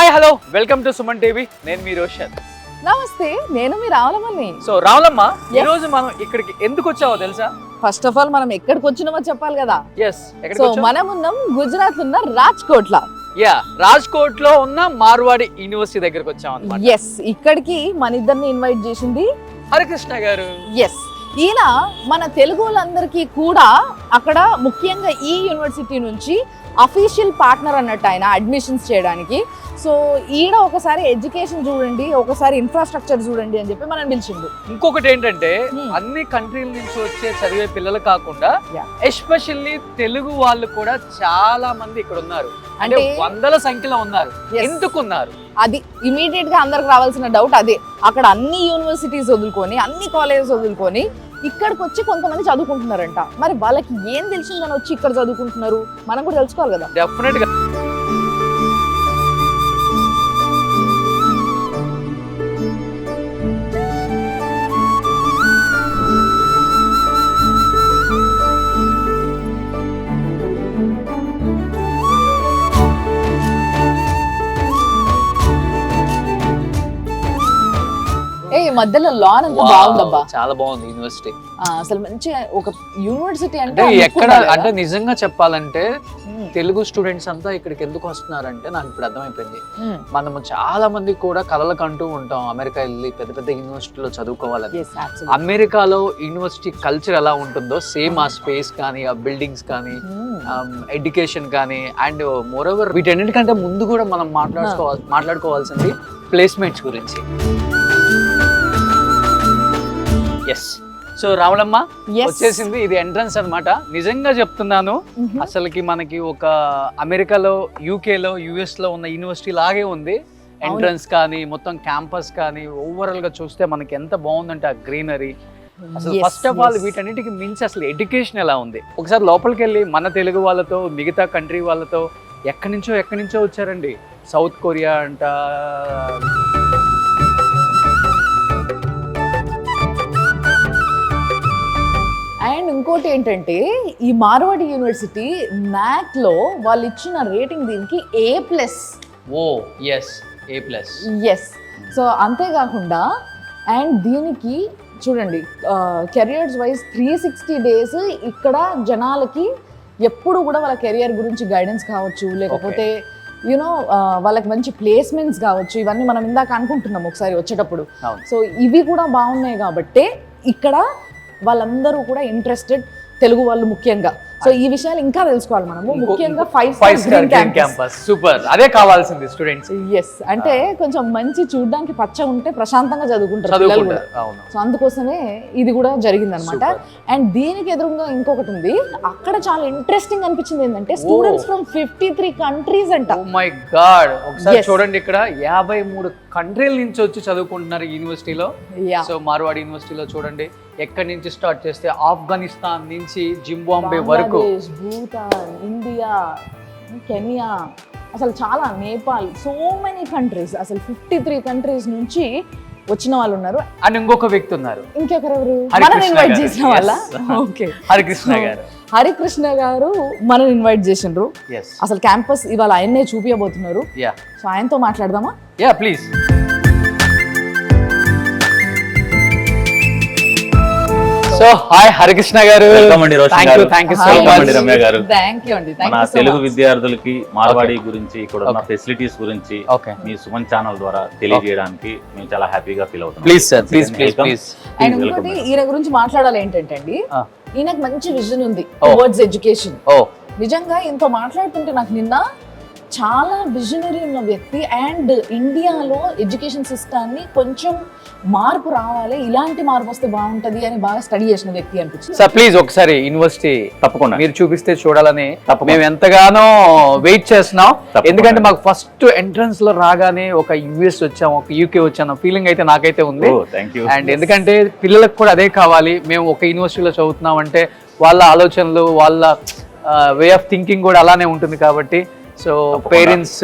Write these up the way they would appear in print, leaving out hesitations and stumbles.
Hi hello welcome to Suman TV. నేను మీ రోషన్. నమస్తే, నేను మీ రావులమ్మని. సో రావులమ్మ, ఈ రోజు మనం ఇక్కడికి ఎందుకు వచ్చావో తెలుసా? ఫస్ట్ ఆఫ్ ఆల్ మనం ఎక్కడికి వచ్చినామో చెప్పాలి కదా. ఎస్, సో మనం ఉన్నాం గుజరాత్ ఉన్న రాజ్కోట్ లో. రాజ్కోట్ లో ఉన్న మార్వాడి యూనివర్సిటీ దగ్గరకు వచ్చాం అన్నమాట. ఎస్, ఇక్కడికి మన ఇద్దరిని ఇన్వైట్ చేసింది హరికృష్ణ గారు. ఎస్, ఈయన మన తెలుగు వాళ్ళందరికీ కూడా అక్కడ ముఖ్యంగా ఈ యూనివర్సిటీ నుంచి అఫీషియల్ పార్ట్నర్ అన్నట్టు ఆయన అడ్మిషన్స్ చేయడానికి. సో ఈడ ఒకసారి ఎడ్యుకేషన్ చూడండి, ఒకసారి ఇన్ఫ్రాస్ట్రక్చర్ చూడండి అని చెప్పి మనం పిలిచిండు. ఇంకొకటి ఏంటంటే అన్ని కంట్రీల నుంచి వచ్చే చదివే పిల్లలు కాకుండా ఎస్పెషల్లీ తెలుగు వాళ్ళు కూడా చాలా మంది ఇక్కడ ఉన్నారు. అంటే వందల సంఖ్యలో ఉన్నారు. ఎందుకున్నారు? అది ఇమీడియట్ గా అందరికి రావాల్సిన డౌట్ అదే. అక్కడ అన్ని యూనివర్సిటీస్ వదులుకొని, అన్ని కాలేజెస్ వదులుకొని ఇక్కడికి వచ్చి కొంతమంది చదువుకుంటున్నారంట. మరి వాళ్ళకి ఏం తెలిసిందని వచ్చి ఇక్కడ చదువుకుంటున్నారు, మనం కూడా తెలుసుకోవాలి కదా. డెఫినెట్ గా. ఈ మధ్యలో లాన్ అంతా బాగుందబ్బా, చాలా బాగుంది యూనివర్సిటీ. అసలు మంచి ఒక యూనివర్సిటీ అంటే ఎక్కడ అంటే నిజంగా చెప్పాలంటే తెలుగు స్టూడెంట్స్ అంతా ఇక్కడికి ఎందుకు వస్తున్నారంటే నాకు ఇప్పుడు అర్థమైపోయింది. మనము చాలా మంది కూడా కలలకు అంటూ ఉంటాం అమెరికా వెళ్ళి పెద్ద పెద్ద యూనివర్సిటీలో చదువుకోవాలని. అమెరికాలో యూనివర్సిటీ కల్చర్ ఎలా ఉంటుందో సేమ్ ఆ స్పేస్ కానీ, ఆ బిల్డింగ్స్ కానీ, ఎడ్యుకేషన్ కానీ, అండ్ మోర్ ఓవర్ వీటన్నిటికంటే ముందు కూడా మనం మాట్లాడుకోవాల్సింది ప్లేస్మెంట్స్ గురించి. ఎస్, సో రావులమ్మ వచ్చేసింది. ఇది ఎంట్రన్స్ అన్నమాట. నిజంగా చెప్తున్నాను, అసలుకి మనకి ఒక అమెరికాలో, యూకేలో, యుఎస్ లో ఉన్న యూనివర్సిటీ లాగే ఉంది. ఎంట్రన్స్ కానీ, మొత్తం క్యాంపస్ కానీ, ఓవరాల్ గా చూస్తే మనకి ఎంత బాగుందంటే ఆ గ్రీనరీ. అసలు ఫస్ట్ ఆఫ్ ఆల్ వీటన్నిటికి మించి అసలు ఎడ్యుకేషన్ ఎలా ఉంది. ఒకసారి లోపలికి వెళ్ళి మన తెలుగు వాళ్ళతో, మిగతా కంట్రీ వాళ్ళతో ఎక్కడి నుంచో వచ్చారండి. సౌత్ కొరియా అంట, అండ్ ఇంకోటి ఏంటంటే ఈ మార్వాడి యూనివర్సిటీ నాక్ లో వాళ్ళు ఇచ్చిన రేటింగ్ దీనికి A+. Oh yes, A+. Yes, so అంతేకాకుండా అండ్ దీనికి చూడండి కెరియర్స్ వైజ్ 360 days ఇక్కడ జనాలకి ఎప్పుడు కూడా వాళ్ళ కెరియర్ గురించి గైడెన్స్ కావచ్చు, లేకపోతే యూనో వాళ్ళకి మంచి ప్లేస్మెంట్స్ కావచ్చు, ఇవన్నీ మనం ఇందాక అనుకుంటున్నాం ఒకసారి వచ్చేటప్పుడు. సో ఇవి కూడా బాగున్నాయి కాబట్టి ఇక్కడ వాళ్ళందరూ కూడా ఇంట్రెస్టెడ్, తెలుగు వాళ్ళు ముఖ్యంగా. సో ఈ విషయాలు ఇంకా తెలుసుకోవాలి మనము, ముఖ్యంగా 5-star క్యాంపస్. సూపర్, అదే కావాల్సింది స్టూడెంట్స్. ఎస్, అంటే కొంచెం మంచి చూడడానికి పచ్చ ఉంటే ప్రశాంతంగా చదువుకుంటారు పిల్లలు కూడా. సో అందుకోసమే ఇది కూడా జరిగింది అనమాట. అండ్ దీనికి ఎదురుగా ఇంకొకటి ఉంది, అక్కడ చాలా ఇంట్రెస్టింగ్ అనిపించింది ఏంటంటే స్టూడెంట్స్ ఫ్రమ్ 53 కంట్రీస్ అంట. ఓ మై గాడ్, ఒకసారి చూడండి, ఇక్కడ 53 కంట్రీల నుంచి వచ్చి చదువుకుంటున్నారు యూనివర్సిటీలో. సో మార్వాడి యూనివర్సిటీలో చూడండి, ఎక్కడి నుంచి స్టార్ట్ చేస్తే ఆఫ్ఘనిస్తాన్ నుంచి జింబాబ్వే వరకు, భూటాన్, ఇండియా, కెనియా, అసలు చాలా, నేపాల్, సో మెనీ కంట్రీస్, అసలు 53 కంట్రీస్ నుంచి వచ్చిన వాళ్ళు ఉన్నారు. అండ్ ఇంకొక వ్యక్తి ఉన్నారు, ఇంకెవరెవరు మనం ఇన్వైట్ చేసిన వాళ్ళ. ఓకే, హరికృష్ణ గారు మనం ఇన్వైట్ చేసిండ్రు. అసలు క్యాంపస్ ఇవాళ ఆయన్నే చూపించబోతున్నారు. సో ఆయనతో మాట్లాడదామా? Ya please. So hi Harikrishna గారు. వెల్కమ్ అండి రోషన్ గారు. థాంక్యూ సో మచ్ రమ్య గారు. థాంక్యూ అండి. మన తెలుగు విద్యార్థులకి మార్వాడి గురించి, ఇక్కడ ఉన్న ఫెసిలిటీస్ గురించి మీ సుమన్ ఛానల్ ద్వారా తెలియజేయడానికి మేము చాలా హ్యాపీగా ఫీల్ అవుతున్నాం. Please sir, please. అండ్ ఇంకోటి ఈయన గురించి మాట్లాడాలి ఏంటంటే అండి, ఈయనకు మంచి విజన్ ఉంది టువర్డ్స్ ఎడ్యుకేషన్. నిజంగా ఇంతో మాట్లాడుతుంటే నాకు నిన్న చాలా విజనరీ ఉన్న వ్యక్తి, అండ్ ఇండియాలో ఎడ్యుకేషన్ సిస్టాన్ని కొంచెం మార్పు రావాలి, ఇలాంటి మార్పు వస్తే బాగుంటది అని బాగా స్టడీ చేసిన వ్యక్తి అనిపించింది. సార్ ప్లీజ్ ఒకసారి యూనివర్సిటీ తప్పకుండా మీరు చూపిస్తే చూడాలని మేము ఎంతగానో వెయిట్ చేస్తున్నాం. ఎందుకంటే మాకు ఫస్ట్ ఎంట్రన్స్ లో రాగానే ఒక యుఎస్ వచ్చాం, ఒక యూకే వచ్చాను ఫీలింగ్ అయితే నాకైతే ఉంది. అండ్ ఎందుకంటే పిల్లలకు కూడా అదే కావాలి. మేము ఒక యూనివర్సిటీలో చదువుతున్నాం అంటే వాళ్ళ ఆలోచనలు, వాళ్ళ వే ఆఫ్ థింకింగ్ కూడా అలానే ఉంటుంది. కాబట్టి సో పేరెంట్స్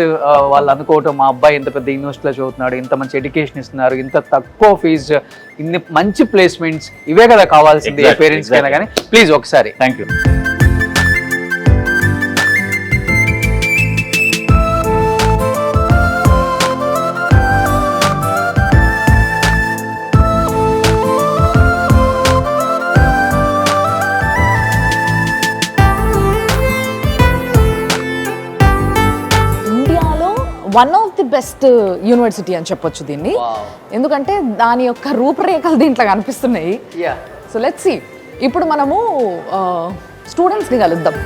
వాళ్ళు అనుకోవటం, మా అబ్బాయి ఇంత పెద్ద యూనివర్సిటీలో చదువుతున్నాడు, ఇంత మంచి ఎడ్యుకేషన్ ఇస్తున్నారు, ఇంత తక్కువ ఫీజు, ఇన్ని మంచి ప్లేస్మెంట్స్, ఇవే కదా కావాల్సింది పేరెంట్స్ కైనా. కానీ ప్లీజ్ ఒకసారి. Thank you. One of the best university అని చెప్పొచ్చు దీన్ని, ఎందుకంటే దాని యొక్క రూపురేఖలు దీంట్లో కనిపిస్తున్నాయి. సో లెట్స్ సీ, ఇప్పుడు మనము స్టూడెంట్స్ని కలుద్దాం.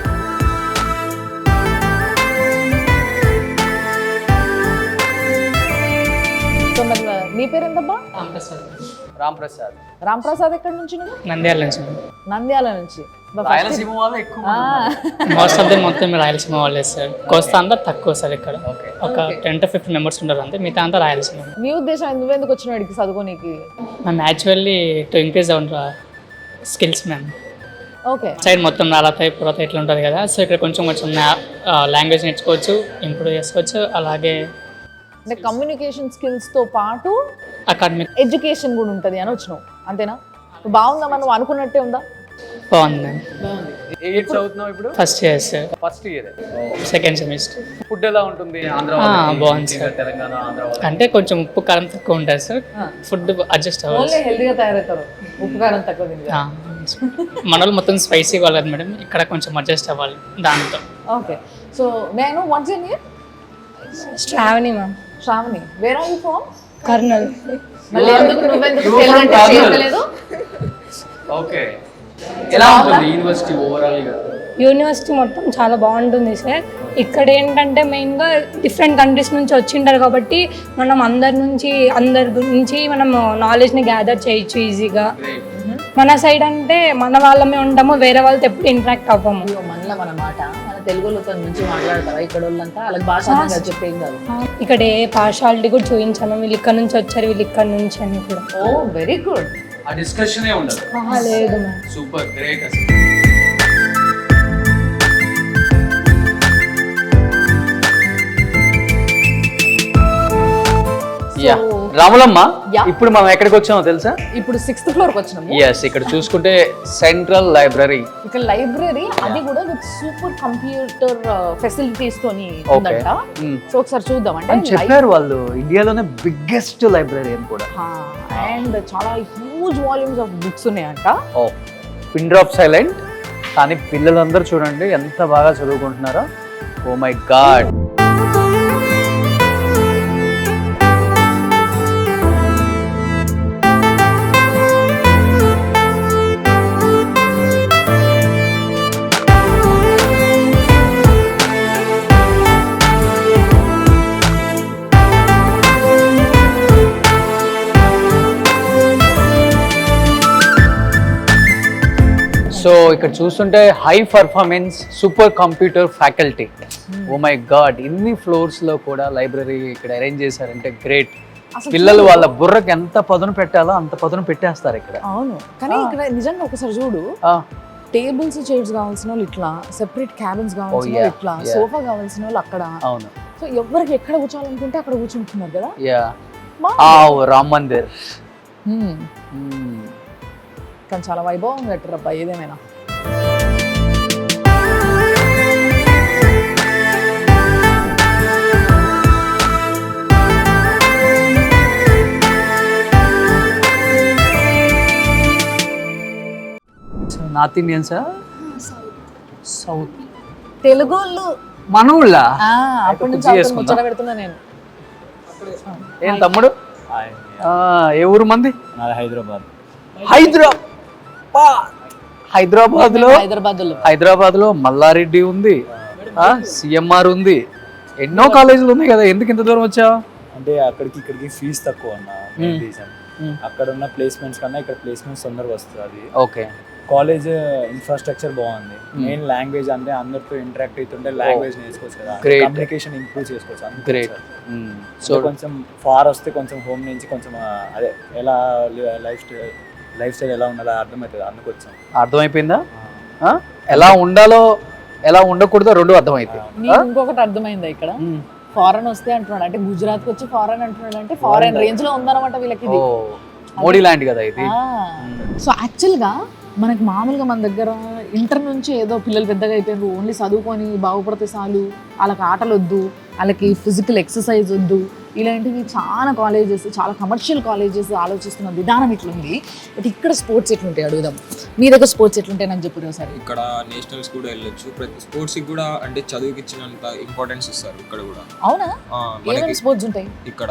సో మరి నీ పేరు ఏంటబ్బా? రాంప్రసాద్. రాంప్రసాద్ ఎక్కడి నుంచి? నంద్యాల నుంచి. నంద్యాల నుంచి. రాయలసీమ వాళ్ళు ఎక్కువ మోస్ట్ ఆఫ్ దెమ్ మొత్తం రాయలసీమ వాళ్ళే సార్. కోస్తా అంతా తక్కువ సార్, ఇక్కడ ఒక 10 to 15 మెంబర్స్ ఉంటారు అంతే, మిగతా అంతా రాయలసీమ. నీ ఉద్దేశం నువ్వెందుకు వచ్చిన వాడికి చదువుకోనికి? Ma'am actually to increase our skills ma'am. Okay. Side మొత్తం రాలతాయి పురత ఇట్లా ఉంటుంది కదా, సో ఇక్కడ కొంచెం లాంగ్వేజ్ నేర్చుకోవచ్చు, ఇంప్రూవ్ చేసుకోవచ్చు. అలాగే అంటే కమ్యూనికేషన్ స్కిల్స్తో పాటు అకాడమిక్ ఎడ్యుకేషన్ కూడా ఉంటుంది అని వచ్చినావు, అంతేనా? బాగుందా, మనం అనుకున్నట్టే ఉందా? బాగుంది మ్యామ్. చదువుతున్నావు ఇప్పుడు? First year sir. First year, second semester. Food ఎలా ఉంటుంది? ఆంధ్ర బాగుంది సార్. తెలంగాణ ఆంధ్ర అంటే కొంచెం ఉప్పు కారం తక్కువ ఉంటుంది సార్, ఫుడ్ అడ్జస్ట్ అవ్వాలి. హెల్దీగా తయారవుతారు, ఉప్పు కారం తక్కువ తింటే. మన వాళ్ళు మొత్తం స్పైసీ వాళ్ళది మేడం, ఇక్కడ కొంచెం అడ్జస్ట్ అవ్వాలి దాంతో. ఓకే. సో నేను what's your name? Shravani ma'am. Shravani. Where are you from? Kurnool. మళ్ళీ ఎందుకు నువ్వెందుకు తెలుగు చేయలేదు? ఓకే. ఎలా ఉంటుంది యూనివర్సిటీ ఓవరాల్ గా? యూనివర్సిటీ మొత్తం చాలా బాగుంటుంది సార్. ఇక్కడ ఏంటంటే మెయిన్గా డిఫరెంట్ కంట్రీస్ నుంచి వచ్చింటారు కాబట్టి మనం అందరి గురించి మనం నాలెడ్జ్ని గ్యాదర్ చేయొచ్చు ఈజీగా. మన సైడ్ అంటే మన వాళ్ళమే ఉంటాము, వేరే వాళ్ళతో ఎప్పుడు ఇంటరాక్ట్ అవ్వము. మనలో మన మాట మన తెలుగులో నుంచి మాట్లాడతారా ఇక్కడ వాళ్ళంతా? అలాగే భాష చెప్పేం కాదు. ఇక్కడ ఏ పార్షాలిటీ కూడా చూపించాము, వీళ్ళు ఇక్కడ నుంచి వచ్చారు, వీళ్ళు ఇక్కడ నుంచి అని కూడా. ఓ వెరీ గుడ్. ఆ డిస్కషనే ఉండదు. లేదు మ్యామ్. సూపర్ గ్రేట్ అసలు. రాములమ్మ, ఇప్పుడు మనం ఎక్కడికి వచ్చామో తెలుసా? ఇప్పుడు 6th ఫ్లోర్ కి వచ్చినాము. ఎస్, ఇక్కడ చూసుకుంటే సెంట్రల్ లైబ్రరీ. ఇక్కడ లైబ్రరీ అది కూడా విత్ సూపర్ కంప్యూటర్ ఫెసిలిటీస్ తోని ఉందంట. సో ఒకసారి చూద్దాం. అంటే చెప్పారు వాళ్ళు ఇండియాలోనే బిగ్గెస్ట్ లైబ్రరీ అని కూడా. అండ్ చాలా హ్యూజ్ వాల్యూమ్స్ ఆఫ్ బుక్స్ ఉన్నాయంట. ఓ పిన్ డ్రాప్ సైలెంట్, కానీ పిల్లలందరూ చూడండి ఎంత బాగా చదువుకుంటున్నారో. Oh my god. సో ఇక్కడ చూస్తుంటే high performance super computer faculty. Oh my god, ఇన్ని ఫ్లోర్స్ లో కూడా లైబ్రరీ ఇక్కడ అరేంజ్ చేశారంటే గ్రేట్. పిల్లలు వాళ్ళ బుర్రకు ఎంత పదును పెట్టాలో అంత పదును పెట్టేస్తారు ఇక్కడ. అవును, కానీ ఇక్కడ నిజంగా ఒకసారి చూడు, టేబుల్స్ చైర్స్ కావాల్సిన వాళ్ళు ఇట్లా, సెపరేట్ క్యాబిన్స్ కావాల్సిన వాళ్ళు ఇట్లా, సోఫా కావాల్సిన వాళ్ళు అక్కడ. అవును. సో ఎవరికి ఎక్కడ కూర్చోాలనుకుంటే అక్కడ కూర్చుంటున్నారు కదా. రామ్ మందిర్ కానీ చాలా వైభవం కట్టారబ్బా ఏదేమైనా. నార్త్ ఇండియన్సా? సౌత్ తెలుగు వాళ్ళు మన ఊళ్ళ అప్పటి నుంచి ముచ్చట పెడుతున్నా నేను. ఏం తమ్ముడు, ఏ ఊరు మంది? హైదరాబాద్. హైదరాబాద్ లో మల్లారెడ్డి ఉంది, సిఎంఆర్ ఉంది, ఎన్నో కాలేజీలు ఉన్నాయి కదా. ఎందుకు ఇంత దూరం వచ్చావు? అంటే ఇక్కడికి ఫీజు తక్కువ అన్న రీజన్. అక్కడ ఉన్న ప్లేస్మెంట్స్ కన్నా ఇక్కడ ప్లేస్మెంట్స్ తొందరగా వస్తుంది. ఓకే. కాలేజ్ ఇన్ఫ్రాస్ట్రక్చర్ బాగుంది. మెయిన్ లాంగ్వేజ్ అంటే అందరితో ఇంటరాక్ట్ అవుతుంటే లాంగ్వేజ్ నేర్చుకోవచ్చు కదా, కమ్యూనికేషన్ ఇంప్రూవ్ చేసుకోవచ్చు. గ్రేట్. సో కొంచెం ఫార్ వస్తే కొంచెం హోమ్ నుంచి కొంచెం అదే ఎలా లైఫ్ స్టైల్ ఎలా ఉండాలో అర్థమవుతుంది. అందుకొచ్చాం. అర్థమైపోయిందా? ఎలా ఉండాలో ఎలా ఉండకూడదో రెండు అర్థమైంది. ఇంకొకటి అర్థమైందా, ఇక్కడ ఫారెన్ వస్తే అంటున్నాడు అంటే గుజరాత్ కి వచ్చి ఫారెన్ అంటున్నాడు అంటే ఫారెన్ రేంజ్ లో ఉందన్నమాట వీళ్ళకి. మోడీ ల్యాండ్ కదా ఇది. సో యాక్చువల్గా మనకి మామూలుగా మన దగ్గర ఇంటర్ నుంచి ఏదో పిల్లలు పెద్దగా అయిపోయారు, ఓన్లీ చదువుకొని బాగుపడితే చాలు, వాళ్ళకి ఆటలు వద్దు, వాళ్ళకి ఫిజికల్ ఎక్సర్సైజ్ వద్దు, ఇలాంటివి చాలా కాలేజెస్, చాలా కమర్షియల్ కాలేజెస్ ఆలోచిస్తున్న విధానం ఇట్లుంది. బట్ ఇక్కడ స్పోర్ట్స్ ఎట్లుంటాయి అడుగుదాం. మీ దగ్గర స్పోర్ట్స్ ఎట్లుంటాయి నాకు చెప్పు ఒకసారి. ఇక్కడ నేషనల్స్ కూడా వెళ్ళొచ్చు, ప్రతి స్పోర్ట్స్కి కూడా అంటే చదువుకి ఇచ్చినంత ఇంపార్టెన్స్ ఇస్తారు ఇక్కడ కూడా. అవునా? ఏమేమి స్పోర్ట్స్ ఉంటాయి ఇక్కడ?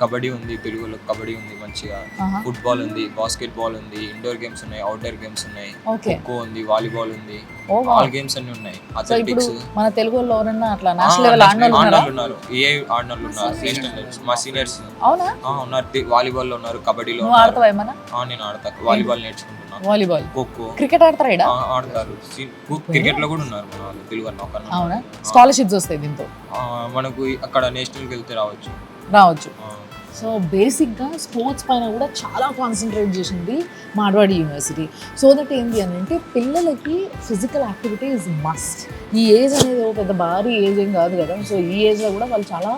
కబడ్డీ ఉంది, తెలుగులో కబడ్డీ ఉంది మంచిగా, ఫుట్బాల్ ఉంది, బాస్కెట్ బాల్ ఉంది, ఇండోర్ గేమ్స్ ఉన్నాయి, అవుట్డోర్ గేమ్స్ ఉన్నాయి, ఖోఖో ఉంది, వాలీబాల్ ఉంది, ఆల్ గేమ్స్ అన్ని ఉన్నాయి. అథ్లెటిక్స్ మన తెలుగు వాళ్ళు ఎవరన్నా అట్లా నేషనల్ లెవెల్ ఉన్నారు, ఏ ఆడినోళ్ళు ఉన్నారు, మా సీనియర్స్ అవునా ఉన్నారు, వాలీబాల్ లో ఉన్నారు, కబడ్డీలో నువ్వు ఆడతావా ఏమన్నా? నేను ఆడతా, వాలీబాల్ నేర్చుకుంటున్నా, వాలీబాల్, ఖోఖో, క్రికెట్ ఆడతారా? ఈడ ఆడతారు, క్రికెట్ లో కూడా ఉన్నారు మన వాళ్ళు తెలుగు వాళ్ళు. అవునా? స్కాలర్షిప్స్ వస్తాయి దీంతో మనకు అక్కడ నేషనల్కి వెళ్తే రావచ్చు. సో బేసిక్గా స్పోర్ట్స్ పైన కూడా చాలా కాన్సన్ట్రేట్ చేసింది మార్వాడి యూనివర్సిటీ. సో దట్ ఏంటి అని అంటే పిల్లలకి ఫిజికల్ యాక్టివిటీ ఈజ్ మస్ట్. ఈ ఏజ్ అనేది ఒక పెద్ద భారీ ఏజ్ ఏం కాదు కదా. సో ఈ ఏజ్లో కూడా వాళ్ళు చాలా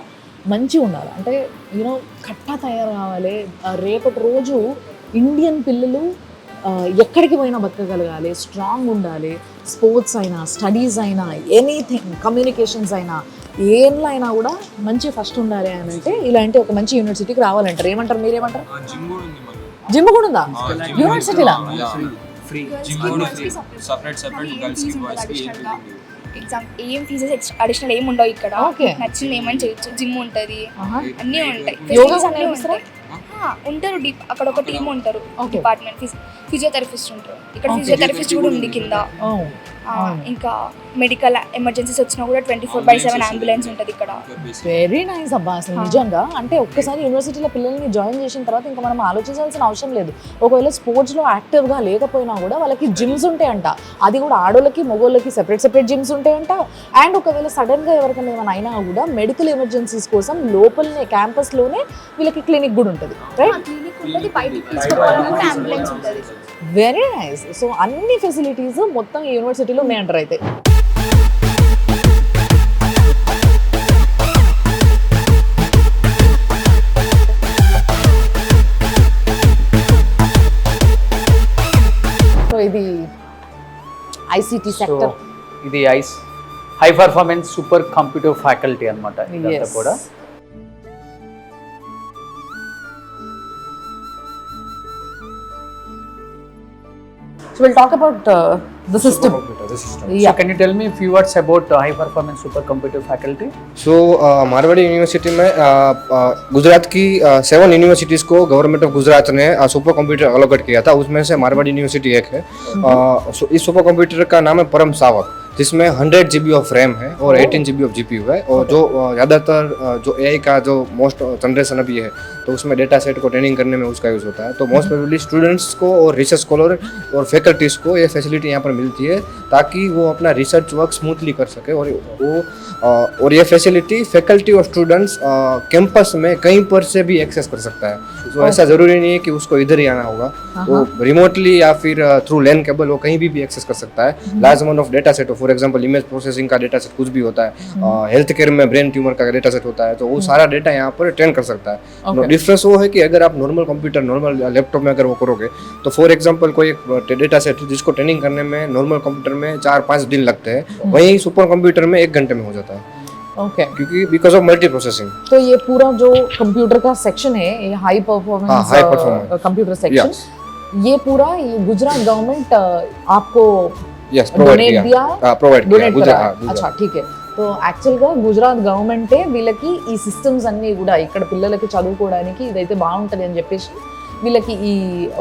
మంచిగా ఉండాలి, అంటే యూనో కట్టా తయారు కావాలి. రేపటి రోజు ఇండియన్ పిల్లలు ఎక్కడికి పోయినా బతకగలగాలి, స్ట్రాంగ్ ఉండాలి. స్పోర్ట్స్ అయినా, స్టడీస్ అయినా, ఎనీథింగ్, కమ్యూనికేషన్స్ అయినా, ఏళ్ళైనా అయినా కూడా మంచి ఫస్ట్ ఉండాలి అని అంటే ఇలాంటి ఒక మంచి యూనివర్సిటీకి రావాలంటారు. ఏమంటారు, మీరేమంటారు? జిమ్ కూడా ఉందా యూనివర్సిటీలో? ఎగ్జామ్ ఏం ఫీజెస్ అడిషనల్ ఏమి ఉండవు ఇక్కడ. నచ్చింది ఏమని చేయొచ్చు, జిమ్ ఉంటుంది, అన్నీ ఉంటాయి, ఉంటారు. అక్కడ ఒక టీమ్ ఉంటారు, డిపార్ట్మెంట్ ఫిజియోథెరపిస్ట్ ఉంటారు. ఇక్కడ ఫిజియోథెరపిస్ట్ కూడా ఉంది కింద. ఇంకా మెడికల్ ఎమర్జెన్సీస్ వచ్చినా కూడా 24/7 అంబులెన్స్ ఉంటుంది ఇక్కడ. వెరీ నైస్ అబ్బా. అసలు నిజంగా అంటే ఒక్కసారి యూనివర్సిటీలో పిల్లల్ని జాయిన్ చేసిన తర్వాత ఇంకా మనం ఆలోచించాల్సిన అవసరం లేదు. ఒకవేళ స్పోర్ట్స్లో యాక్టివ్గా లేకపోయినా కూడా వాళ్ళకి జిమ్స్ ఉంటాయంట. అది కూడా ఆడోళ్ళకి మగోళ్ళకి సెపరేట్ జిమ్స్ ఉంటాయంట. అండ్ ఒకవేళ సడన్గా ఎవరికైనా ఏమైనా అయినా కూడా మెడికల్ ఎమర్జెన్సీస్ కోసం లోపలనే క్యాంపస్లోనే వీళ్ళకి క్లినిక్ కూడా ఉంటుంది, రైట్? Very nice. సో అన్ని ఫెసిలిటీస్ మొత్తం ఈ యూనివర్సిటీలో ఉన్నాయంటారు అయితే. సో ఇది ఐసిటి సెక్టర్, ఇది high performance super computer faculty అన్నమాట. ఇదంతా కూడా So we'll talk about the system. Yeah. So can you tell me a few words about high performance supercomputer faculty? So Marwari university में गुजरात की 7 यूनिवर्सिटीज़ को government of Gujarat ने super computer allot किया था. उसमें से मारवाड़ी यूनिवर्सिटी एक है. इस सुपर कंप्यूटर का नाम है परम सावक, जिसमें 100 GB ऑफ रैम है और 18 GB ऑफ GPU है. और जो ज़्यादातर जो AI का जो मोस्ट जनरेशन अभी है तो उसमें डेटा सेट को ट्रेनिंग करने में उसका यूज़ होता है. तो मोस्ट प्रोबेबली स्टूडेंट्स को और रिसर्च स्कॉलर और फैकल्टीज़ को ये फैसिलिटी यहाँ पर मिलती है ताकि वो अपना रिसर्च वर्क स्मूथली कर सके. और ये फैसिलिटी फैकल्टी और स्टूडेंट्स कैंपस में कहीं पर से भी एक्सेस कर सकता है. तो ऐसा ज़रूरी नहीं है कि उसको इधर ही आना होगा. वो रिमोटली या फिर थ्रू लैन केबल वो कहीं भी एक्सेस कर सकता है. Large amount of data set, for example image processing का डेटा सेट कुछ भी होता है, हेल्थ केयर में ब्रेन ट्यूमर का डेटा सेट होता है, तो वो सारा डेटा यहाँ पर ट्रेन कर सकता है. डिफरेंस वो है कि अगर आप नॉर्मल कंप्यूटर, नॉर्मल लैपटॉप में अगर वो करोगे तो फॉर एग्जांपल कोई एक डेटा सेट जिसको ट्रेनिंग करने में नॉर्मल कंप्यूटर में 4-5 दिन लगते हैं, वहीं सुपर कंप्यूटर में 1 घंटे में हो जाता है. ओके, क्योंकि बिकॉज ऑफ मल्टी प्रोसेसिंग. तो ये पूरा जो कंप्यूटर का सेक्शन है, ये हाई परफॉर्मेंस कंप्यूटर सेक्शन, ये पूरा गुजरात गवर्नमेंट आपको प्रोवाइड दिया. अच्छा, ठीक है. సో యాక్చువల్గా గుజరాత్ గవర్నమెంటే వీళ్ళకి ఈ సిస్టమ్స్ అన్నీ కూడా ఇక్కడ పిల్లలకి చదువుకోవడానికి ఇదైతే బాగుంటుంది అని చెప్పేసి వీళ్ళకి ఈ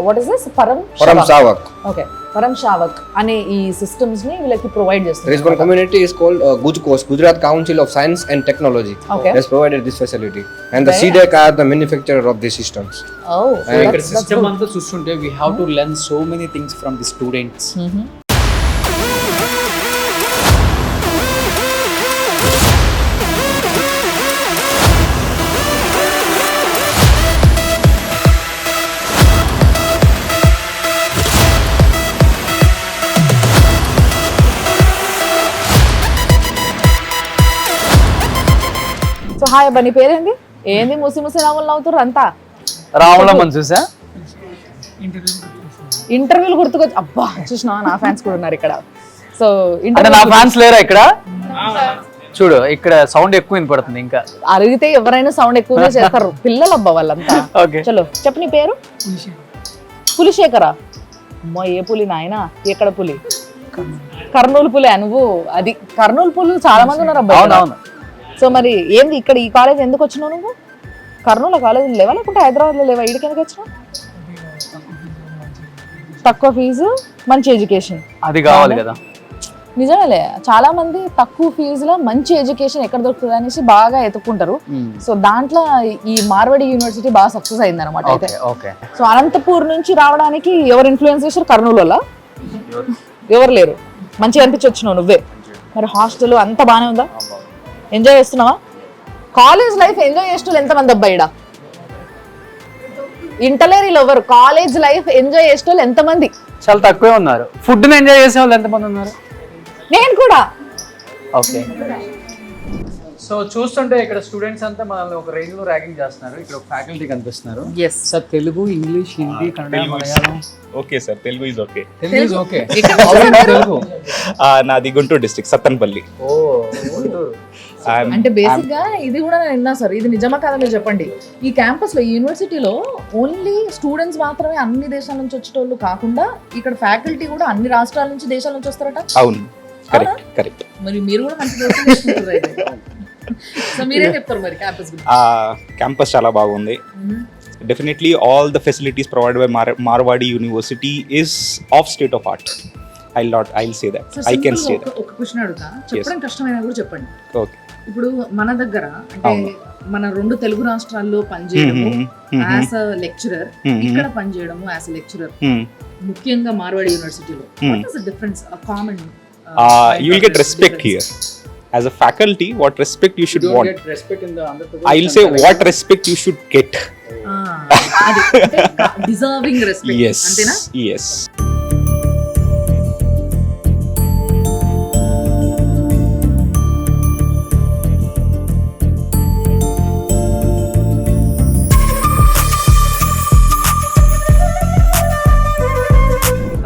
వాట్ ఇస్ దిస్ పరం సావక్, ఓకే, పరం షావక్ అనే ఈ సిస్టమ్స్ ని వీళ్ళకి ప్రొవైడ్ చేస్తారు. There is one community is called GUJCOS, Gujarat Council of Science and Technology. Okay. Has provided this facility, and the CDEC are the manufacturer of these systems. Oh, ఇక్కడ system అంతా చూస్తుంటే we have to learn so many things from the students. So hi అబ్బా, నీ పేరేంటి? ఏంది ముసి నవ్వులు నవ్వుతారు అంతా? రాములమ్మని చూసా, ఇంటర్వ్యూలు గుర్తుకొచ్చి అబ్బా చూసినా, నా ఫ్యాన్స్ కూడా ఉన్నారు ఇక్కడ. సో అంటే నా ఫ్యాన్స్ లేరా ఇక్కడ? చూడు ఇక్కడ సౌండ్ ఎక్కువ వినపడుతుంది ఇంకా. అడిగితే ఎవరైనా సౌండ్ ఎక్కువగా చేస్తారు పిల్లలు అబ్బా వాళ్ళంతా. ఓకే చలో చెప్పు నీ పేరు. పులిశేఖరా? అమ్మో ఏ పులి నాయనా, ఎక్కడ పులి? కర్నూలు పులి నువ్వు? అది కర్నూలు పులి చాలా మంది ఉన్నారు అబ్బా. అవునవును. సో మరి ఏంది ఇక్కడ ఈ కాలేజ్ ఎందుకు వచ్చినావు నువ్వు? కర్నూలు కాలేజ్ లేవా లేకుంటే హైదరాబాద్లో లేవా? ఇక్కడికి ఎందుకు వచ్చినావు? తక్కువ ఫీజు మంచి ఎడ్యుకేషన్ అది కావాలి కదా. నిజమేలే, చాలా మంది తక్కువ ఫీజులో మంచి ఎడ్యుకేషన్ ఎక్కడ దొరుకుతుంది అనేసి బాగా ఎత్తుక్కుంటారు. సో దాంట్లో ఈ మార్వాడి యూనివర్సిటీ బాగా సక్సెస్ అయింది అనమాట. అయితే సో అనంతపూర్ నుంచి రావడానికి ఎవరు ఇన్ఫ్లుయెన్స్ చేశారు? కర్నూలు వల్ల ఎవరు లేరు. మంచిగా అనిపించి వచ్చినావు నువ్వే. మరి హాస్టల్ అంతా బాగానే ఉందా? ఎంజాయ్ చేస్తున్నావా? కాలేజ్ లైఫ్ ఎంజాయ్ చేసిన ఎంతమంది అబ్బాయిడ? ఇంటలేరు ఎవరు? కాలేజ్ లైఫ్ ఎంజాయ్ చేసే వాళ్ళు ఎంతమంది? చాలా తక్కువే ఉన్నారు. ఫుడ్ ని ఎంజాయ్ చేసే వాళ్ళు ఎంతమంది ఉన్నారు? నేను కూడా. ఓకే. సో చూస్తుంటే ఇక్కడ స్టూడెంట్స్ అంతా మనల్ని ఒక రేంజ్ లో ర్యాగింగ్ చేస్తున్నారు. ఇక్కడ ఒక ఫ్యాకల్టీ కనిపిస్తున్నారు. Sir Telugu, English, Hindi, Kannada, Malayalam. Okay sir, Telugu is okay. Telugu is okay. Telugu నాది గుంటూరు డిస్ట్రిక్ట్ సత్తెనపల్లి. ఓ గుంటూరు. అంటే బేసిక్ గా ఇది కూడా నేను విన్నా సార్, ఇది నిజమా కాదా మీరు చెప్పండి. ఈ క్యాంపస్ లో, ఈ యూనివర్సిటీలో ఓన్లీ స్టూడెంట్స్ మాత్రమే అన్ని దేశాల నుంచి వచ్చేటోళ్ళు కాకుండా ఇక్కడ ఫ్యాకల్టీ కూడా అన్ని రాష్ట్రాల నుంచి, దేశాల నుంచి వస్తారట? అవును, కరెక్ట్ కరెక్ట్. మరి మీరు కూడా మంచి దోస్తులు అయితే. సో మీరేం చెప్తారు మరి క్యాంపస్ గురించి? క్యాంపస్ చాలా బాగుంది. Definitely all the facilities provided by Marwadi university is of state of art. I'll say that. I can say that. ఒక క్వశ్చన్ అడుగుతా, చెప్పడం కష్టమైనా కూడా చెప్పండి. ఓకే. ఇప్పుడు మన దగ్గర అంటే మన రెండు తెలుగు రాష్ట్రాల్లో పనిచేయడము యాజ్ అ లెక్చరర్, ఇక్కడ పనిచేయడము యాజ్ అ లెక్చరర్, ముఖ్యంగా మార్వాడి యూనివర్సిటీలో what is the difference? Common you will get respect here. As a faculty, what respect you should want? Get respect in the Andhra Pradesh. I'll say what respect you should get. Deserving respect. Yes. అంతేనా? Yes.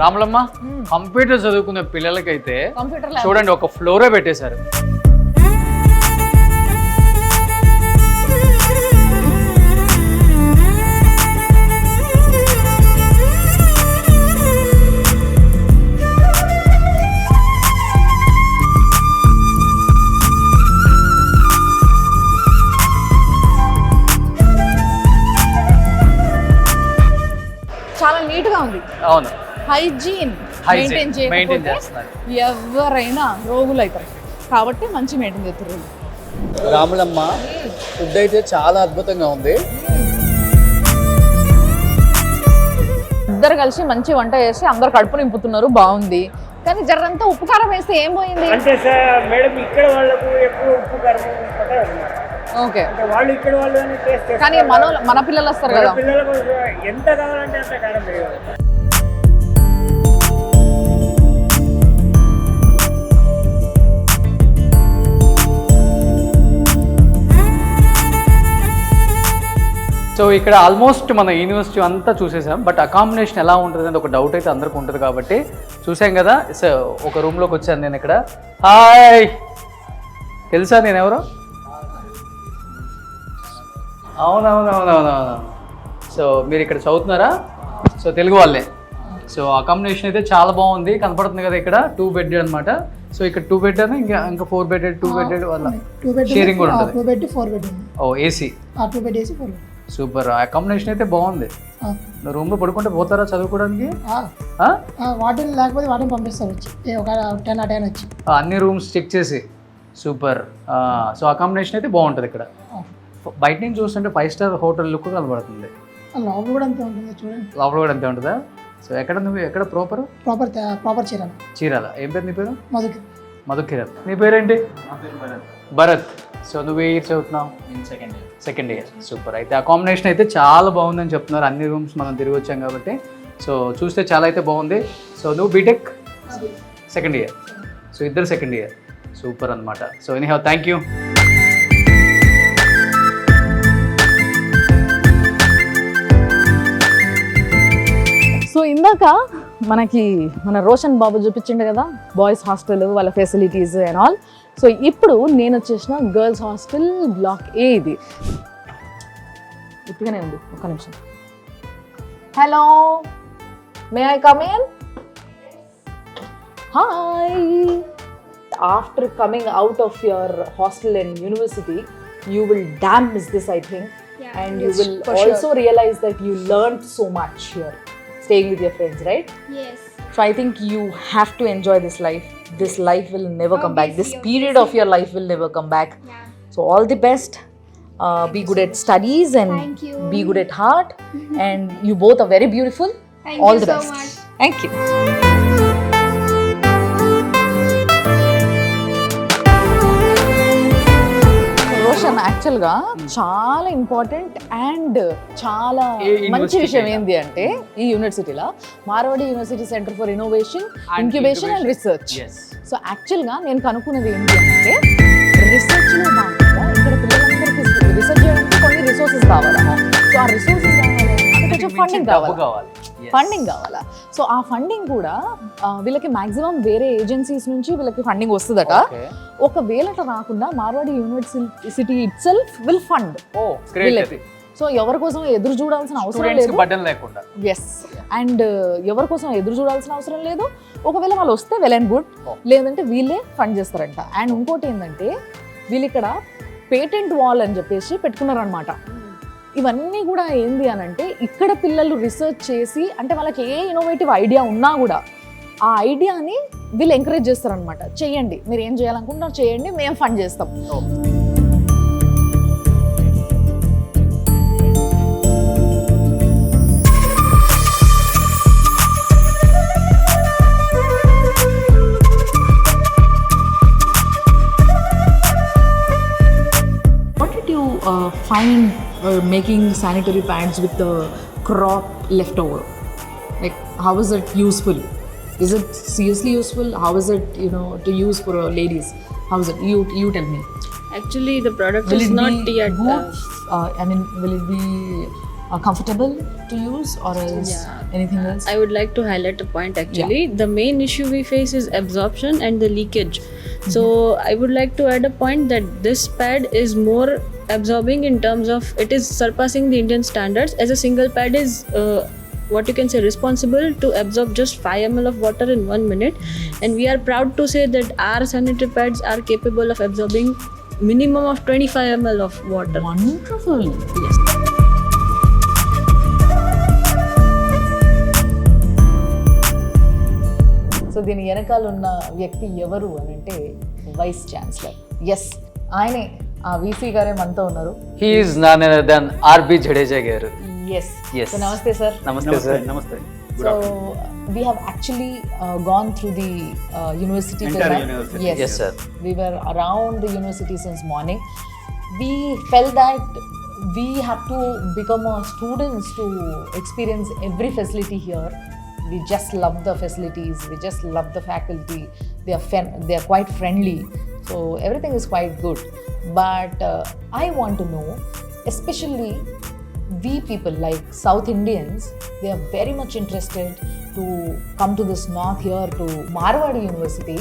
Ramulamma, computer చదువుకునే పిల్లలకైతే చూడండి ఒక ఫ్లోరే పెట్టేశారు. చాలా neat గా ఉంది. అవును, హైజీన్ మెయింటైన్ చేస్తున్నారు. ఎవరైనా రోగులు అవుతారు కాబట్టి మంచి మెయింటైన్ చేస్తారు. రాములమ్మ, ఫుడ్ అయితే చాలా అద్భుతంగా ఉంది. ఇద్దరు కలిసి మంచి వంట చేసి అందరు కడుపు నింపుతున్నారు, బాగుంది. కానీ జరంతా ఉప్పు కారం వేస్తే ఏం పోయింది? అంటే సార్ మేడం ఇక్కడ వాళ్ళకు ఎక్కువ ఉప్పు కారం ఓకే, వాళ్ళు ఇక్కడ వాళ్ళు టేస్ట్, కానీ మన పిల్లలు వస్తారు కదా, పిల్లలకు ఎంత కావాలంటే అంత కారం వేయాలి. సో ఇక్కడ ఆల్మోస్ట్ మన యూనివర్సిటీ అంతా చూసేసాం. బట్ అకామిడేషన్ ఎలా ఉంటుంది అనేది ఒక డౌట్ అయితే అందరికి ఉంటుంది కాబట్టి చూసాం కదా. సో ఒక రూమ్లోకి వచ్చాను నేను ఇక్కడ. హాయ్, తెలుసా నేను ఎవరో? అవునవునవునవునవును. సో మీరు ఇక్కడ చదువుతున్నారా? సో తెలుగు వాళ్ళే. సో అకామిడేషన్ అయితే చాలా బాగుంది, కనపడుతుంది కదా ఇక్కడ. 2 బెడ్ అనమాట. సో ఇక్కడ 2 బెడ్ అని ఇంకా 4 బెడ్ 2 బెడ్ వల్ల షేరింగ్ కూడా ఉంటుంది. 2 bed 4 bed. Oh AC. 2 bed AC 4 bed. Super. Accommodation అయితే బాగుంది. రూమ్ లో పడుకుంటే పోతారా చదువుకోవడానికి? వాటిని లేకపోతే వాటిని పంపిస్తారు వచ్చి ఒక 10 ఆ 10 వచ్చి అన్ని రూమ్స్ చెక్ చేసి. సూపర్. సో అకామిడేషన్ అయితే బాగుంటుంది ఇక్కడ. బయట నుంచి చూస్తుంటే 5 స్టార్ హోటల్ లుక్ కనబడుతుంది. లోపల కూడా అంతే ఉంటుంది చూడండి. లోపల కూడా అంతే ఉంటుందా? సో ఎక్కడ నువ్వు ఎక్కడ ప్రాపర్ చీరాల. చీరాల. ఏం పేరు నీ పేరు? మధుకిరణ్. నీ పేరేంటి? భరత్. సో నువ్వు ఏ ఇయర్ చదువుతున్నావు? Second year. సూపర్. అయితే అకామిడేషన్ అయితే చాలా బాగుందని చెప్తున్నారు. అన్ని రూమ్స్ మనం తిరిగి వచ్చాం కాబట్టి సో చూస్తే చాలా అయితే బాగుంది. సో నువ్వు బీటెక్ సెకండ్ ఇయర్. సో ఇద్దరు సెకండ్ ఇయర్. సూపర్ అనమాట. So anyhow thank you. So ఇందాక మన రోషన్ బాబు చూపించిండు కదా బాయ్స్ హాస్టల్, వాళ్ళ ఫెసిలిటీస్ అండ్ ఆల్. సో ఇప్పుడు నేను వచ్చేసిన గర్ల్స్ హాస్టల్ బ్లాక్ ఏ. ఇది ఇప్పుడుగానే ఉంది, ఒక్క నిమిషం. Hello, may I come in? Hi. After coming out of your hostel and university, you will damn miss this, I think. Yeah, And yes, you will for also sure. realize that you learned so much here, staying with your friends, right? Yes. So I think you have to enjoy this life. This life will never come back. This Obviously, period of your life will never come back. Yeah. So all the best. Be good at studies and Thank you. be good at heart. And you both are very beautiful. Thank all you the so best. much. Thank you. Roshan యాక్చువల్గా చాలా important and చాలా మంచి విషయం ఏంటి అంటే ఈ యూనివర్సిటీలో Marwadi university centre for innovation, incubation and research. So యాక్చువల్గా నేను కనుక్కున్నది ఏంటి అంటే రీసెర్చ్లో భాగంగా ఇక్కడ పిల్లలందరికీ రీసెర్చ్ చేయడానికి కొన్ని రిసోర్సెస్ కావాలా. సో ఆ రిసోర్సెస్ కావాలంటే కొంచెం ఫండింగ్ కావాలా. సో ఆ ఫండింగ్ కూడా వీళ్ళకి మాక్సిమం వేరే ఏజెన్సీస్ నుంచి వీళ్ళకి ఫండింగ్ వస్తుందట. ఒకవేళ అట్లా రాకుండా Marwadi university itself will fund వీళ్ళకి. సో ఎవరి కోసం ఎదురు చూడాల్సిన అవసరం లేదు. ఎస్, అండ్ ఎవరి కోసం ఎదురు చూడాల్సిన అవసరం లేదు. ఒకవేళ వాళ్ళు వస్తే వెల్ అండ్ గుడ్, లేదంటే వీళ్ళే ఫండ్ చేస్తారంట. అండ్ ఇంకోటి ఏంటంటే వీళ్ళు ఇక్కడ పేటెంట్ వాల్ అని చెప్పేసి పెట్టుకున్నారనమాట. ఇవన్నీ కూడా ఏంది అని అంటే ఇక్కడ పిల్లలు రీసెర్చ్ చేసి, అంటే వాళ్ళకి ఏ ఇన్నోవేటివ్ ఐడియా ఉన్నా కూడా ఆ ఐడియాని వీళ్ళు ఎంకరేజ్ చేస్తారనమాట. చేయండి, మీరు ఏం చేయాలనుకుంటున్నారు చేయండి, మేము ఫండ్ చేస్తాం. What did you find making sanitary pads with the crop left over? Like, how is it useful? Is it seriously useful? How is it, to use for ladies? How is it? You tell me. Actually, the product Will is it not be yet. good? Will it be comfortable to use, or else anything else? I would like to highlight a point actually. The main issue we face is absorption and the leakage. So I would like to add a point that this pad is more absorbing in terms of it is surpassing the Indian standards, as a single pad is what you can say responsible to absorb just 5 ml of water in 1 minute, and we are proud to say that our sanitary pads are capable of absorbing minimum of 25 ml of water. Wonderful. Yes. So దీని వెనకాల ఉన్న వ్యక్తి ఎవరు అని అంటే vice chancellor. Yes, ఆయనే, ఆ VC గారే మనతో ఉన్నారు. He is none other than R B Jadeja గారు. ఎస్, నమస్తే సార్. నమస్తే సార్. నమస్తే. So we have actually gone through the university. Entire university. Yes, sir. We were around the university since morning. We felt that we have to become students to experience every facility here. We just love the facilities. We just love the faculty. They are quite friendly. So everything is quite good. But I want to know, especially we people like South Indians, they are very much interested to come to this north here to Marwadi University.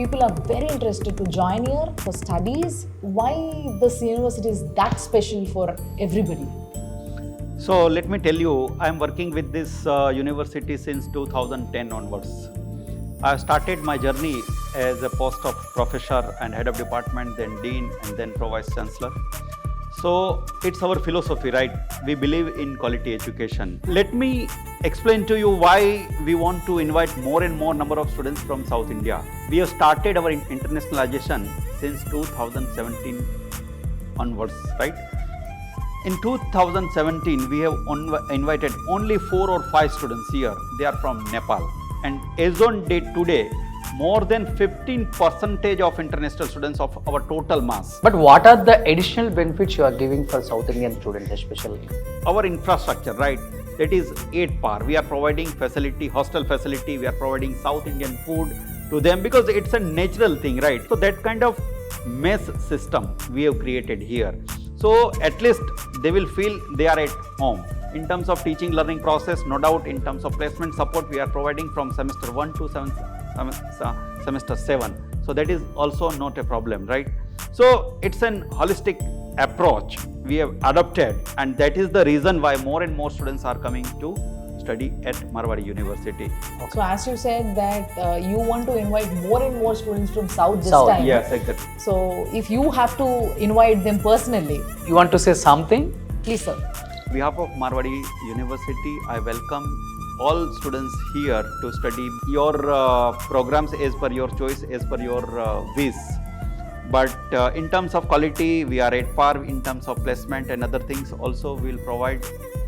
People are very interested to join here for studies. Why this university is that special for everybody? So let me tell you, I am working with this university since 2010 onwards. I started my journey as a post of professor and head of department, then dean, and then pro vice chancellor. So it's our philosophy, right? We believe in quality education. Let me explain to you why we want to invite more and more number of students from South India. We have started our internationalization since 2017 onwards, right? In 2017, we have invited only 4 or 5 students here. They are from Nepal. And as on date today, more than 15% of international students of our total mass. But what are the additional benefits you are giving for South Indian students especially? Our infrastructure, right? That is 8 par. We are providing facility, hostel facility. We are providing South Indian food to them because it's a natural thing, right? So that kind of mess system we have created here. So at least they will feel they are at home. In terms of teaching learning process, no doubt in terms of placement support, we are providing from semester 1 to semester 7. So that is also not a problem, right? So it's an holistic approach we have adopted, and that is the reason why more and more students are coming to study at Marwadi University. So as you said that you want to invite more and more students from South this South, time. Yes, exactly. So if you have to invite them personally, You want to say something? please sir. On behalf of Marwadi University, I welcome all students here to study your programs as per your choice, as per your wish. But in terms of quality, we are at par. In terms of placement and other things, also we will provide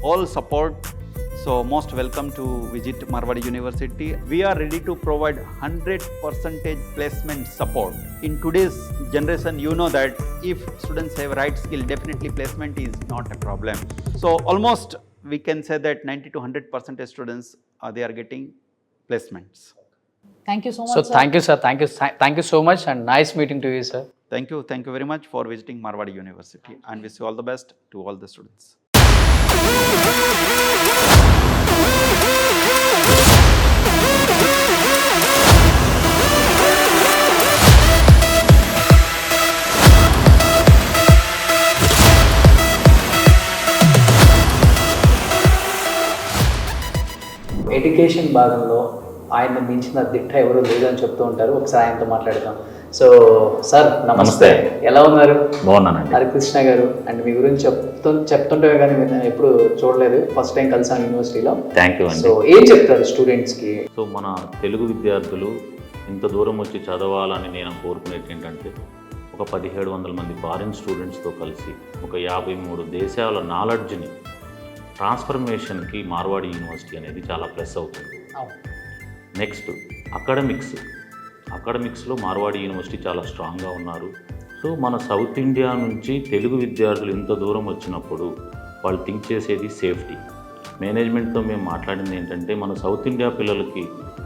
all support. So most welcome to visit Marwadi University. We are ready to provide 100% placement support. In today's generation, you know that if students have right skill, definitely placement is not a problem. So almost we can say that 90 to 100% students they are getting placements. Thank you so much. So sir. thank you, sir. Thank you so much, and nice meeting to you, sir. Thank you very much for visiting Marwadi University, and wish you all the best to all the students. Education భాగంలో ఆయన మించిన దిట్ట ఎవరు లేదని చెప్తూ ఉంటారు. ఒకసారి ఆయనతో మాట్లాడదాం. సో సార్ నమస్తే, ఎలా ఉన్నారు? బాగున్నానండి. హరికృష్ణ గారు, అండ్ మీ గురించి చెప్తుంటే కానీ నేను ఎప్పుడు చూడలేదు, ఫస్ట్ టైం కలిసాను యూనివర్సిటీలో. థ్యాంక్ యూ అండి. సో ఏం చెప్తారు స్టూడెంట్స్కి? సో మన తెలుగు విద్యార్థులు ఇంత దూరం వచ్చి చదవాలని నేను కోరుకునేది ఏంటంటే, ఒక 1700 మంది ఫారిన్ స్టూడెంట్స్తో కలిసి ఒక 53 దేశాల నాలెడ్జ్ని ట్రాన్స్ఫర్మేషన్కి మార్వాడి యూనివర్సిటీ అనేది చాలా ప్లస్ అవుతుంది. నెక్స్ట్ అకాడమిక్స్లో మార్వాడి యూనివర్సిటీ చాలా స్ట్రాంగ్గా ఉన్నారు. సో మన సౌత్ ఇండియా నుంచి తెలుగు విద్యార్థులు ఇంత దూరం వచ్చినప్పుడు వాళ్ళు థింక్ చేసేది సేఫ్టీ. మేనేజ్మెంట్తో మేము మాట్లాడింది ఏంటంటే, మన సౌత్ ఇండియా పిల్లలకి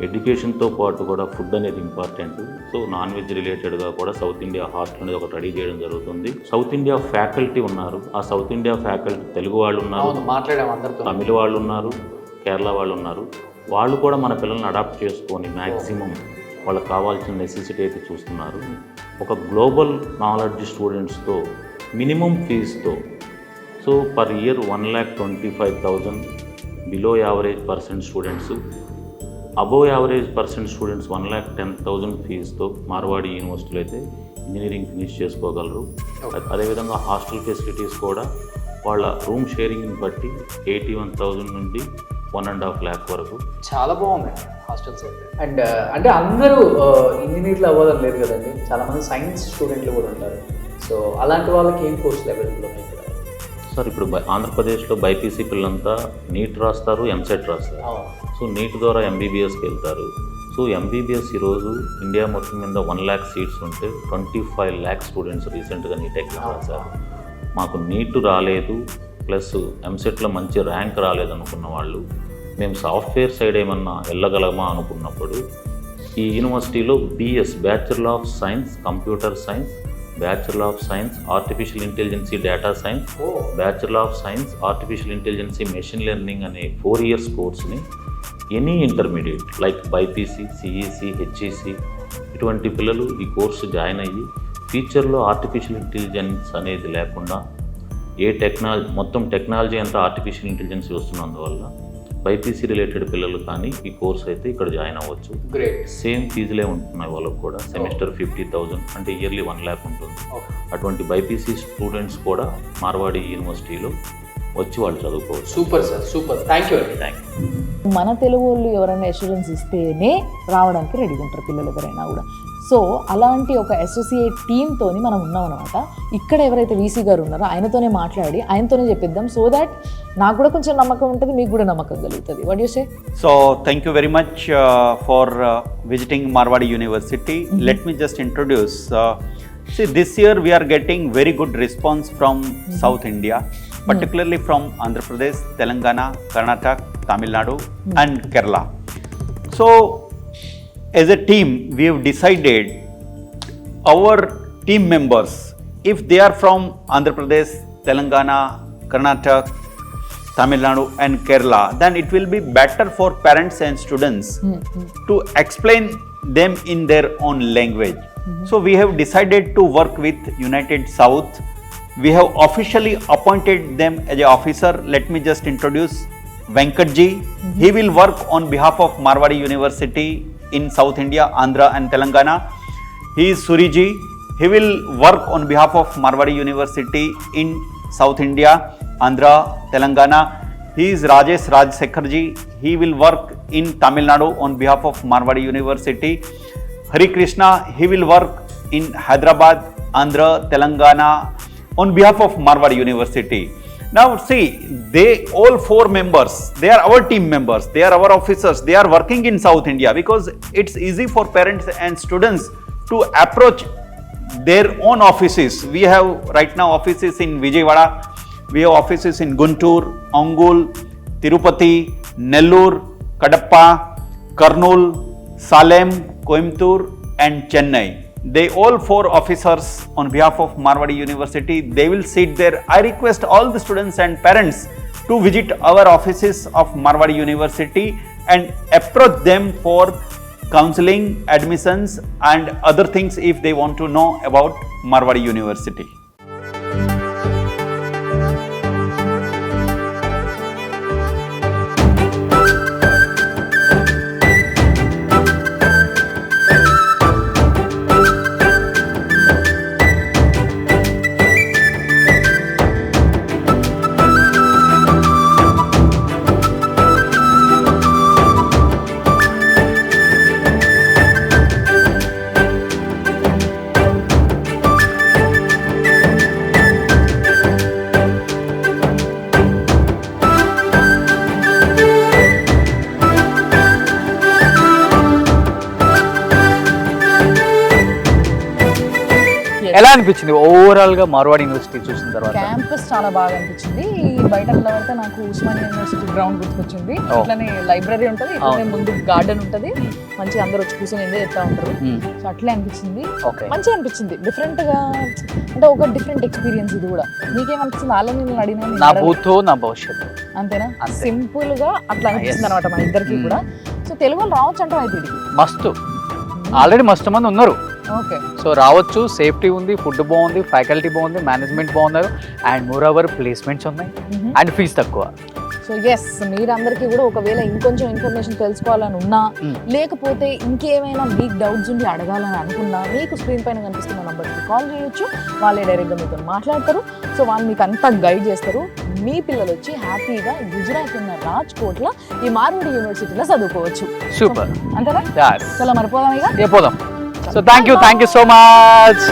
ఎడ్యుకేషన్తో పాటు కూడా ఫుడ్ అనేది ఇంపార్టెంట్. సో నాన్ వెజ్ రిలేటెడ్గా కూడా సౌత్ ఇండియా హాస్టల్ అనేది ఒకటి రెడీ చేయడం జరుగుతుంది. సౌత్ ఇండియా ఫ్యాకల్టీ ఉన్నారు. ఆ సౌత్ ఇండియా ఫ్యాకల్టీ తెలుగు వాళ్ళు ఉన్నారు, తమిళ వాళ్ళు ఉన్నారు, కేరళ వాళ్ళు ఉన్నారు. వాళ్ళు కూడా మన పిల్లల్ని అడాప్ట్ చేసుకొని మ్యాక్సిమం వాళ్ళకి కావాల్సిన నెసెసిటీ అయితే చూస్తున్నారు. ఒక గ్లోబల్ నాలెడ్జ్ స్టూడెంట్స్తో మినిమం ఫీజుతో, so per year 1,25,000, below average percent students, above average percent students 1,10,000 ఫీజుతో మార్వాడి యూనివర్సిటీలో అయితే ఇంజనీరింగ్ ఫినిష్ చేసుకోగలరు. అదేవిధంగా హాస్టల్ ఫెసిలిటీస్ కూడా వాళ్ళ రూమ్ షేరింగ్ని బట్టి 81,000 నుండి 1.5 lakh వరకు. చాలా బాగుంది హాస్టల్స్ అయితే. అండ్ అంటే అందరూ ఇంజనీర్లు అవ్వాలని లేదు కదండి, చాలామంది సైన్స్ స్టూడెంట్లు కూడా ఉంటారు. సో అలాంటి వాళ్ళకి ఏం కోర్సులు అవైలబుల్ ఉన్నాయి ఇక్కడ? సార్ ఇప్పుడు ఆంధ్రప్రదేశ్లో బైపీసీ పిల్లలంతా నీట్ రాస్తారు, ఎంసెట్ రాస్తారు. సో నీట్ ద్వారా ఎంబీబీఎస్కి వెళ్తారు. సో ఎంబీబీఎస్ ఈరోజు ఇండియా మొత్తం మీద 1 lakh సీట్స్ ఉంటే 25 lakh స్టూడెంట్స్ రీసెంట్గా నీట్ ఎగ్జామ్ రాశారు. మాకు నీట్ రాలేదు, ప్లస్ ఎంసెట్లో మంచి ర్యాంక్ రాలేదు అనుకున్న వాళ్ళు, మేము సాఫ్ట్వేర్ సైడ్ ఏమన్నా వెళ్ళగలమా అనుకున్నప్పుడు ఈ యూనివర్సిటీలో BS bachelor of science computer science, bachelor of science artificial intelligence data science, bachelor of science artificial intelligence machine learning అనే 4 years కోర్స్ని any intermediate like BiPC, CEC, HEC ఇటువంటి పిల్లలు ఈ కోర్సు జాయిన్ అయ్యి ఫ్యూచర్లో ఆర్టిఫిషియల్ ఇంటెలిజెన్స్ అనేది లేకుండా మొత్తం టెక్నాలజీ అంతా ఆర్టిఫిషియల్ ఇంటెలిజెన్స్ వస్తున్నందువల్ల బైపీసీ రిలేటెడ్ పిల్లలు కానీ ఈ కోర్స్ అయితే ఇక్కడ జాయిన్ అవ్వచ్చు. సేమ్ ఫీజులే ఉంటున్నాయి వాళ్ళకు కూడా. సెమిస్టర్ 50,000 అంటే ఇయర్లీ 1 lakh ఉంటుంది. అటువంటి బైపీసీ స్టూడెంట్స్ కూడా మార్వాడి యూనివర్సిటీలో వచ్చి వాళ్ళు చదువుకోవచ్చు. Super sir, super. Thank you అండి. Thank you. మన తెలుగు వాళ్ళు ఎవరైనా అష్యూరెన్స్ ఇస్తేనే రావడానికి రెడీగా ఉంటారు పిల్లలు ఎవరైనా కూడా. సో అలాంటి ఒక అసోసియేట్ టీమ్తోని మనం ఉన్నాం అనమాట. ఇక్కడ ఎవరైతే వీసీ గారు ఉన్నారో ఆయనతోనే మాట్లాడి ఆయనతోనే చెప్పిద్దాం, సో దాట్ నాకు కూడా కొంచెం నమ్మకం ఉంటుంది, మీకు కూడా నమ్మకం కలుగుతుంది. What you say? So thank you very much for visiting Marwadi University. Let me just introduce. See, this year we are getting very good response from South India, particularly from Andhra Pradesh, Telangana, Karnataka, Tamil Nadu and Kerala. So as a team, we have decided our team members, if they are from Andhra Pradesh, Telangana, Karnataka, Tamil Nadu and Kerala, then it will be better for parents and students to explain them in their own language. So we have decided to work with United South. We have officially appointed them as an officer. Let me just introduce Venkatji. He will work on behalf of Marwadi University in South India, Andhra and Telangana. He is Suriji. He will work on behalf of Marwadi University in South India, Andhra, Telangana. He is Rajesh Rajsekharji. He will work in Tamil Nadu on behalf of Marwadi University. Hari Krishna, he will work in Hyderabad, Andhra, Telangana on behalf of Marwadi University. Now see, they all 4 members, they are our team members, they are our officers, they are working in South India because it's easy for parents and students to approach their own offices. We have right now offices in Vijayawada, we have offices in Guntur, Ongul, Tirupati, Nellore, Kadapa, Kurnool, Salem, Coimbatore and Chennai. They all 4 officers on behalf of Marwadi University, they will sit there. I request all the students and parents to visit our offices of Marwadi University and approach them for counseling, admissions and other things if they want to know about Marwadi University. ఎలా అనిపించింది overall గా Marwadi university చూసిన తర్వాత? Campus చాలా బాగా అనిపించింది. బయట నిలబడితే నాకు ఉస్మానియా యూనివర్సిటీ గ్రౌండ్ గుర్తుకొచ్చింది. అట్లనే లైబ్రరీ ఉంటుంది, ఇట్లనే ముందు గార్డెన్ ఉంటుంది, మంచిగా అందరూ వచ్చి కూర్చొని ఎంజాయ్ చేస్తూ ఉంటారు. సో అట్లే అనిపించింది, మంచిగా అనిపించింది. డిఫరెంట్ గా అంటే ఒక డిఫరెంట్ ఎక్స్పీరియన్స్ ఇది కూడా. నీకేమనిపించింది? వాళ్ళని నేను అడిగినా నా భూతో నా భవిష్యత్తు అంతేనా? సింపుల్ గా అట్లా అనిపిస్తుంది అనమాట మన ఇద్దరికి కూడా. సో తెలుగులో రావచ్చు అంటాం అయితే ఇది మస్తు, ఆల్రెడీ మస్తు మంది ఉన్నారు. ఓకే, సో రావచ్చు, సేఫ్టీ ఉంది, ఫుడ్ బాగుంది, ఫ్యాకల్టీ బాగుంది, మేనేజ్మెంట్ బాగున్నారు అండ్ మోర్ ఓవర్ ప్లేస్మెంట్స్ ఉన్నాయి అండ్ ఫీజు తక్కువ. సో ఎస్, మీరందరికీ కూడా ఒకవేళ ఇంకొంచెం ఇన్ఫర్మేషన్ తెలుసుకోవాలని ఉన్నా, లేకపోతే ఇంకేమైనా మీకు డౌట్స్ ఉండి అడగాలని అనుకున్నా, మీకు స్క్రీన్ పైన కనిపిస్తున్న నంబర్కి కాల్ చేయొచ్చు. వాళ్ళే డైరెక్ట్గా మీతో మాట్లాడతారు. సో వాళ్ళు మీకు అంతా గైడ్ చేస్తారు. మీ పిల్లలు వచ్చి హ్యాపీగా గుజరాత్ ఉన్న రాజ్కోట్లో ఈ మార్వాడి యూనివర్సిటీలో చదువుకోవచ్చు. సూపర్, అంతేనా? చలో మరిపోదాం ఇక. పోదాం. So thank you so much.